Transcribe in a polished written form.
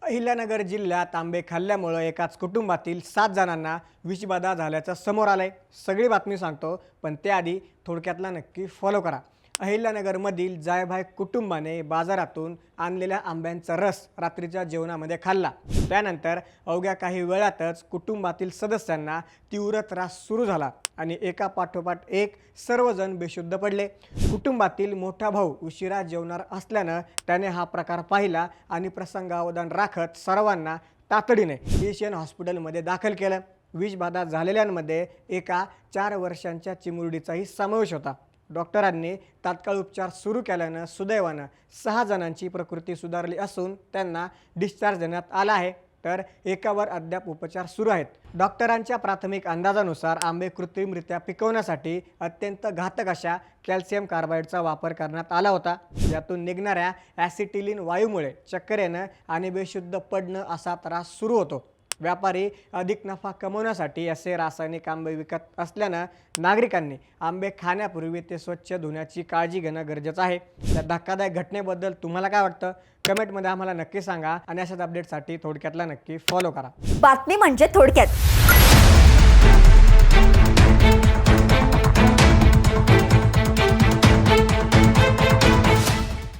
अहिल्यानगर जिल्ह्यात आंबे खाल्ल्यामुळे एकाच कुटुंबातील 7 जणांना विषबाधा झाल्याचं समोर आलंय। सगळी बातमी सांगतो, पण त्याआधी थोडक्यातला नक्की फॉलो करा। अहिल्यानगरमधील जायभाय कुटुंबाने बाजारातून आणलेल्या आंब्यांचा रस रात्रीच्या जेवणामध्ये खाल्ला। त्यानंतर अवघ्या काही वेळातच कुटुंबातील सदस्यांना तीव्र त्रास सुरू झाला आणि एका पाठोपाठ एक सर्वजण बेशुद्ध पडले। कुटुंबातील मोठा भाऊ उशिरा जेवणार असल्यानं त्याने हा प्रकार पाहिला आणि प्रसंगावधान राखत सर्वांना तातडीने एशियन हॉस्पिटलमध्ये दाखल केलं। विषबाधा झालेल्यांमध्ये एका 4 वर्षांच्या चिमुरडीचाही समावेश होता। डॉक्टरांनी तात्काळ उपचार सुरू केल्यानं सुदैवानं 6 जणांची प्रकृती सुधारली असून त्यांना डिस्चार्ज देण्यात आला आहे, तर एकावर अद्याप उपचार सुरू आहेत। डॉक्टरांच्या प्राथमिक अंदाजानुसार आंबे कृत्रिमरित्या पिकवण्यासाठी अत्यंत घातक अशा कॅल्शियम कार्बाइडचा वापर करण्यात आला होता। यातून निघणाऱ्या ॲसिटिलीन वायूमुळे चक्कर येणं आणि बेशुद्ध पडणं असा त्रास सुरू होतो। व्यापारी अधिक नफा कमवण्यासाठी असे रासायनिक आंबे विकत असल्यानं नागरिकांनी आंबे खाण्यापूर्वी ते स्वच्छ धुण्याची काळजी घेणं गरजेचं आहे। या धक्कादायक घटनेबद्दल तुम्हाला काय वाटतं? कमेंटमध्ये आम्हाला नक्की सांगा आणि अशाच अपडेटसाठी थोडक्यातला नक्की फॉलो करा। बातमी म्हणजे थोडक्यात।